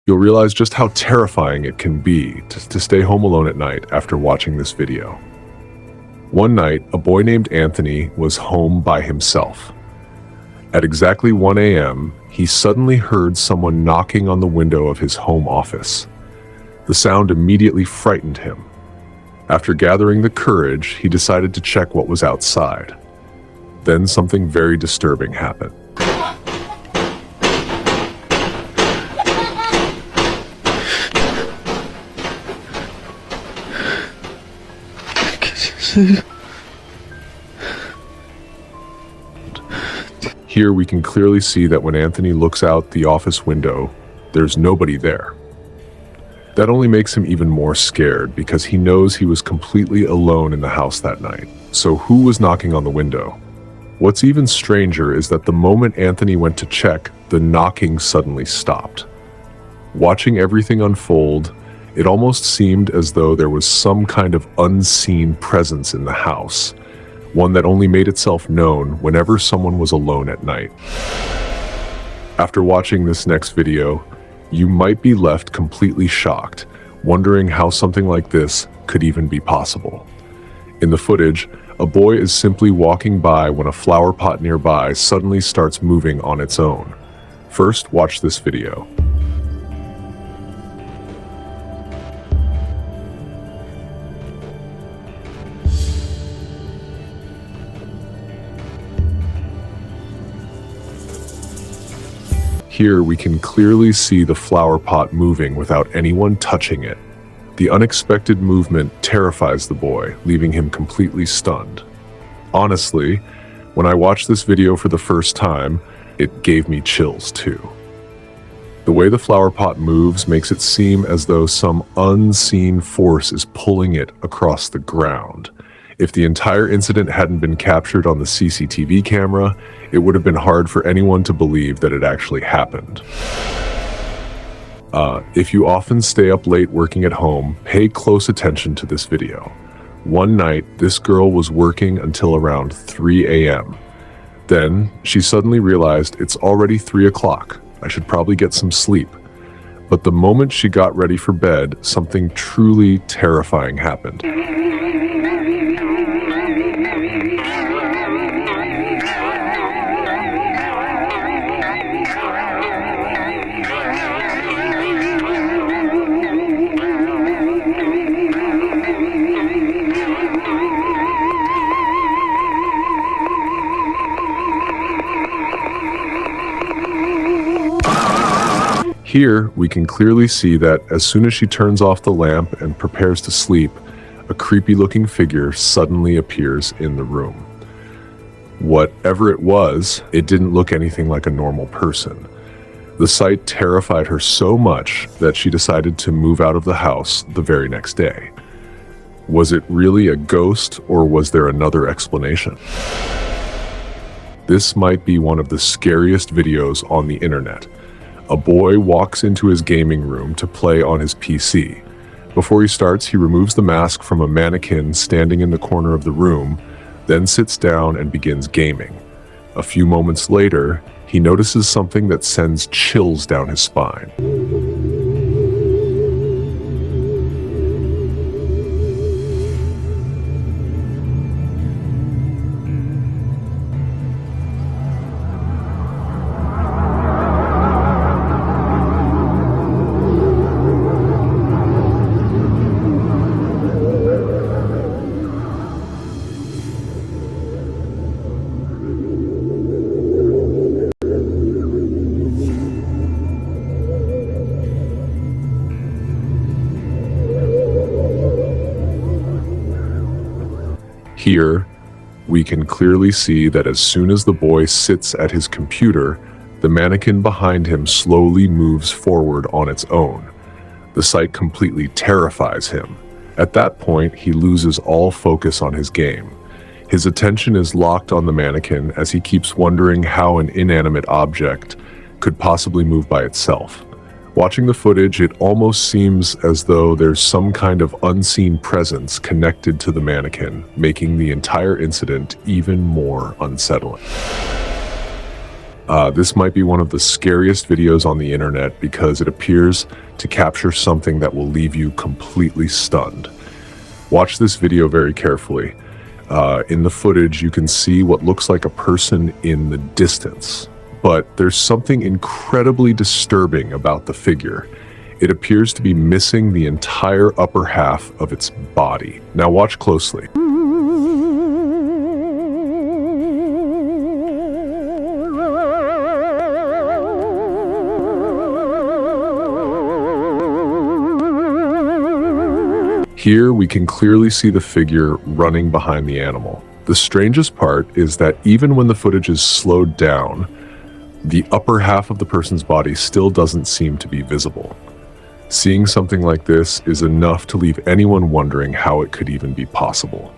You'll realize just how terrifying it can be to stay home alone at night after watching this video. One night, a boy named Anthony was home by himself. At exactly 1 a.m., he suddenly heard someone knocking on the window of his home office. The sound immediately frightened him. After gathering the courage, he decided to check what was outside. Then something very disturbing happened. Here we can clearly see that when Anthony looks out the office window, there's nobody there. That only makes him even more scared because he knows he was completely alone in the house that night. So who was knocking on the window? What's even stranger is that the moment Anthony went to check, the knocking suddenly stopped. Watching everything unfold, it almost seemed as though there was some kind of unseen presence in the house, one that only made itself known whenever someone was alone at night. After watching this next video, you might be left completely shocked, wondering how something like this could even be possible. In the footage, a boy is simply walking by when a flower pot nearby suddenly starts moving on its own. First, watch this video. Here we can clearly see the flower pot moving without anyone touching it. The unexpected movement terrifies the boy, leaving him completely stunned. Honestly, when I watched this video for the first time, it gave me chills too. The way the flower pot moves makes it seem as though some unseen force is pulling it across the ground. If the entire incident hadn't been captured on the CCTV camera, it would have been hard for anyone to believe that it actually happened. If you often stay up late working at home, pay close attention to this video. One night, this girl was working until around 3 a.m. Then, she suddenly realized it's already 3 o'clock. I should probably get some sleep. But the moment she got ready for bed, something truly terrifying happened. Here, we can clearly see that as soon as she turns off the lamp and prepares to sleep, a creepy-looking figure suddenly appears in the room. Whatever it was, it didn't look anything like a normal person. The sight terrified her so much that she decided to move out of the house the very next day. Was it really a ghost, or was there another explanation? This might be one of the scariest videos on the internet. A boy walks into his gaming room to play on his PC. Before he starts, he removes the mask from a mannequin standing in the corner of the room, then sits down and begins gaming. A few moments later, he notices something that sends chills down his spine. Here, we can clearly see that as soon as the boy sits at his computer, the mannequin behind him slowly moves forward on its own. The sight completely terrifies him. At that point, he loses all focus on his game. His attention is locked on the mannequin as he keeps wondering how an inanimate object could possibly move by itself. Watching the footage, it almost seems as though there's some kind of unseen presence connected to the mannequin, making the entire incident even more unsettling. This might be one of the scariest videos on the internet because it appears to capture something that will leave you completely stunned. Watch this video very carefully. In the footage, you can see what looks like a person in the distance, but there's something incredibly disturbing about the figure. It appears to be missing the entire upper half of its body. Now watch closely. Here we can clearly see the figure running behind the animal. The strangest part is that even when the footage is slowed down, the upper half of the person's body still doesn't seem to be visible. Seeing something like this is enough to leave anyone wondering how it could even be possible.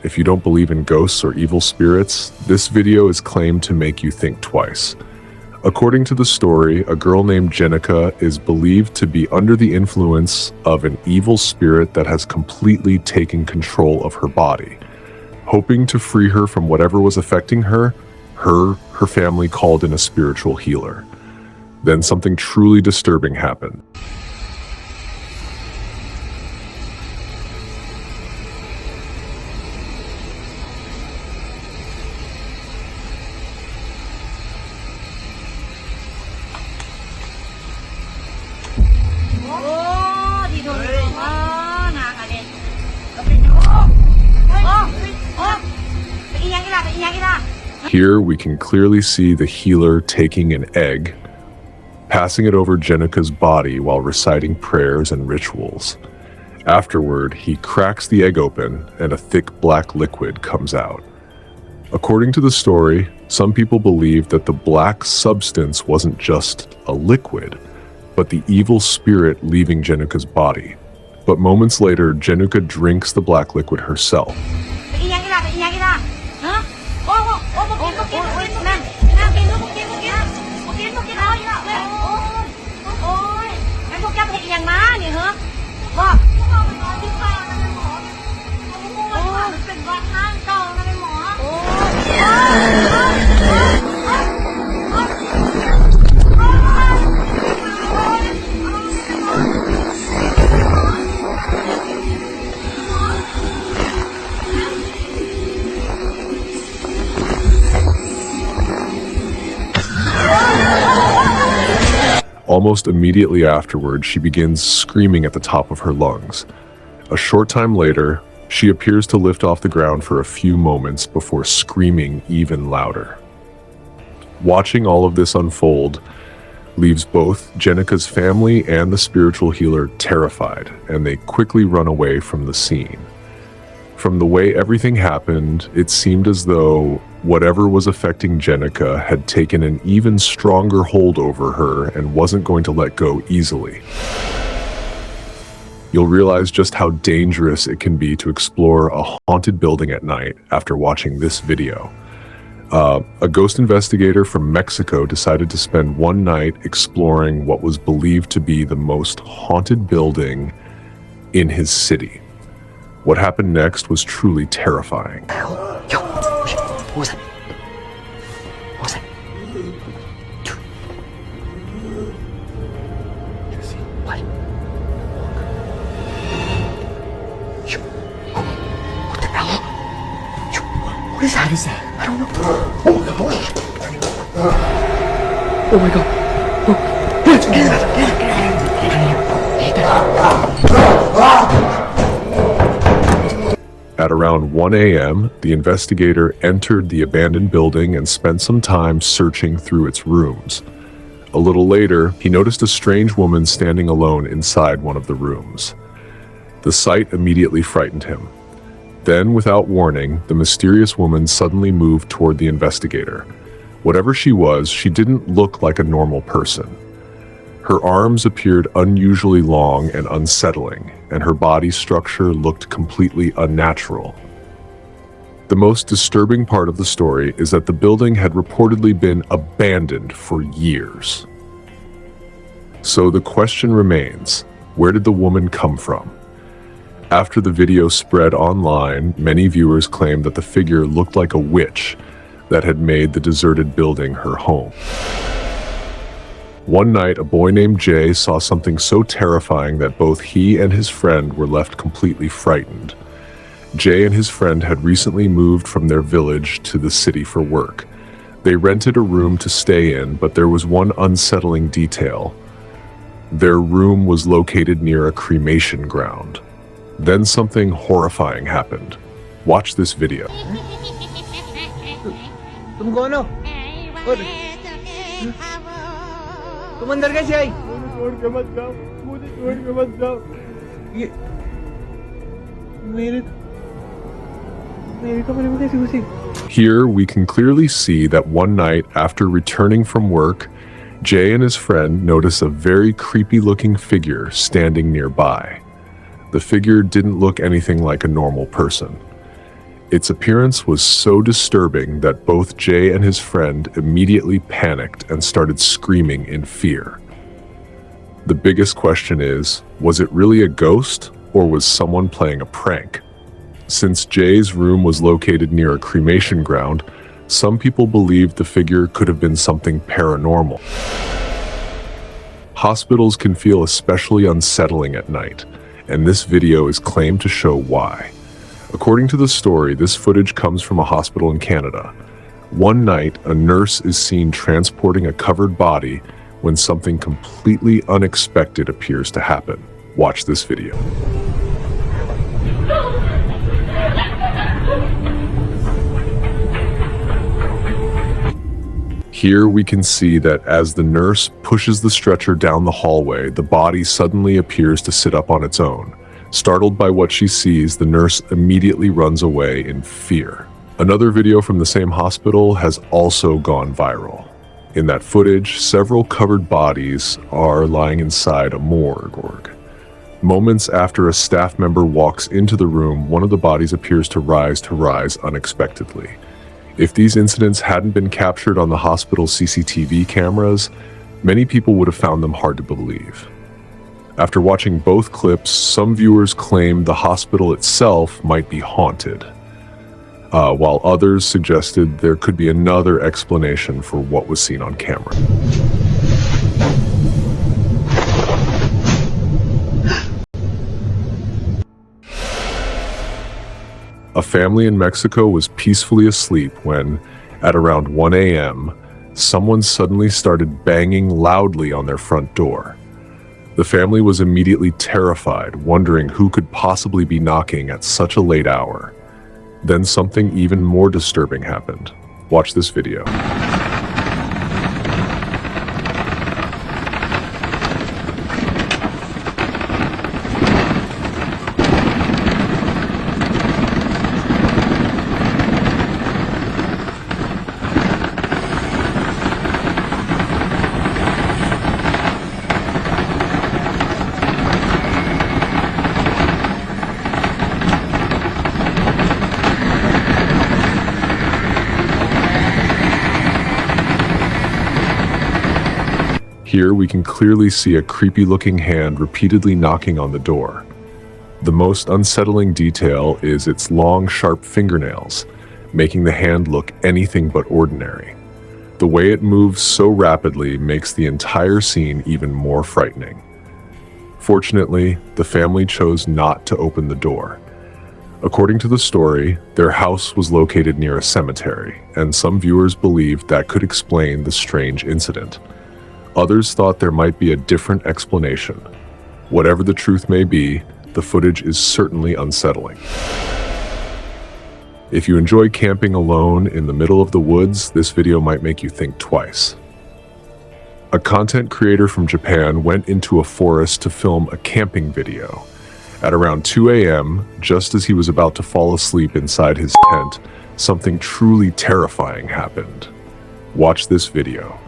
If you don't believe in ghosts or evil spirits, this video is claimed to make you think twice. According to the story, a girl named Jenica is believed to be under the influence of an evil spirit that has completely taken control of her body. Hoping to free her from whatever was affecting her, her family called in a spiritual healer. Then something truly disturbing happened. Here we can clearly see the healer taking an egg, passing it over Jenica's body while reciting prayers and rituals. Afterward, he cracks the egg open and a thick black liquid comes out. According to the story, some people believe that the black substance wasn't just a liquid, but the evil spirit leaving Jenica's body. But moments later, Jenica drinks the black liquid herself. Almost immediately afterward, she begins screaming at the top of her lungs. A short time later, she appears to lift off the ground for a few moments before screaming even louder. Watching all of this unfold leaves both Jenica's family and the spiritual healer terrified, and they quickly run away from the scene. From the way everything happened, it seemed as though whatever was affecting Jenica had taken an even stronger hold over her and wasn't going to let go easily. You'll realize just how dangerous it can be to explore a haunted building at night after watching this video. A ghost investigator from Mexico decided to spend one night exploring what was believed to be the most haunted building in his city. What happened next was truly terrifying. What was that? What was that? What? What the hell? What is that? What is that? I don't know. Oh my god. Oh. Get out of here. At around 1 a.m., the investigator entered the abandoned building and spent some time searching through its rooms. A little later, he noticed a strange woman standing alone inside one of the rooms. The sight immediately frightened him. Then, without warning, the mysterious woman suddenly moved toward the investigator. Whatever she was, she didn't look like a normal person. Her arms appeared unusually long and unsettling, and her body structure looked completely unnatural. The most disturbing part of the story is that the building had reportedly been abandoned for years. So the question remains, where did the woman come from? After the video spread online, many viewers claimed that the figure looked like a witch, that had made the deserted building her home. One night, a boy named Jay saw something so terrifying that both he and his friend were left completely frightened. Jay and his friend had recently moved from their village to the city for work. They rented a room to stay in, but there was one unsettling detail. Their room was located near a cremation ground. Then something horrifying happened. Watch this video. तुम कौन हो? तुम अंदर कैसे आई? मुझे छोड़ के मत जाओ, मुझे छोड़ के मत जाओ। ये मेरे कमरे में कैसे घुसी? Here we can clearly see that one night after returning from work, Jay and his friend notice a very creepy-looking figure standing nearby. The figure didn't look anything like a normal person. Its appearance was so disturbing that both Jay and his friend immediately panicked and started screaming in fear. The biggest question is, was it really a ghost or was someone playing a prank? Since Jay's room was located near a cremation ground, some people believed the figure could have been something paranormal. Hospitals can feel especially unsettling at night, and this video is claimed to show why. According to the story, this footage comes from a hospital in Canada. One night, a nurse is seen transporting a covered body when something completely unexpected appears to happen. Watch this video. Here we can see that as the nurse pushes the stretcher down the hallway, the body suddenly appears to sit up on its own. Startled by what she sees, the nurse immediately runs away in fear. Another video from the same hospital has also gone viral. In that footage, several covered bodies are lying inside a morgue. Moments after a staff member walks into the room, one of the bodies appears to rise unexpectedly. If these incidents hadn't been captured on the hospital's CCTV cameras, many people would have found them hard to believe. After watching both clips, some viewers claimed the hospital itself might be haunted, while others suggested there could be another explanation for what was seen on camera. A family in Mexico was peacefully asleep when, at around 1 a.m., someone suddenly started banging loudly on their front door. The family was immediately terrified, wondering who could possibly be knocking at such a late hour. Then something even more disturbing happened. Watch this video. Here we can clearly see a creepy-looking hand repeatedly knocking on the door. The most unsettling detail is its long, sharp fingernails, making the hand look anything but ordinary. The way it moves so rapidly makes the entire scene even more frightening. Fortunately, the family chose not to open the door. According to the story, their house was located near a cemetery, and some viewers believed that could explain the strange incident. Others thought there might be a different explanation. Whatever the truth may be, the footage is certainly unsettling. If you enjoy camping alone in the middle of the woods, this video might make you think twice. A content creator from Japan went into a forest to film a camping video. At around 2 a.m., just as he was about to fall asleep inside his tent, something truly terrifying happened. Watch this video.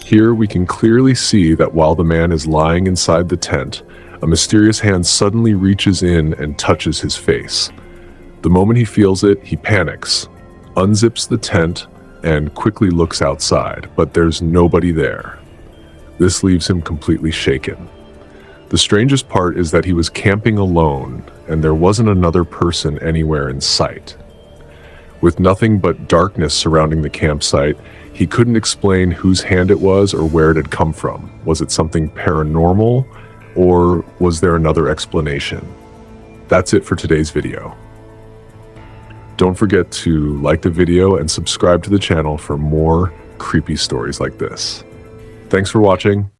Here we can clearly see that while the man is lying inside the tent, a mysterious hand suddenly reaches in and touches his face. The moment he feels it, he panics, unzips the tent, and quickly looks outside, but there's nobody there. This leaves him completely shaken. The strangest part is that he was camping alone, and there wasn't another person anywhere in sight. With nothing but darkness surrounding the campsite, he couldn't explain whose hand it was or where it had come from. Was it something paranormal, or was there another explanation? That's it for today's video. Don't forget to like the video and subscribe to the channel for more creepy stories like this. Thanks for watching.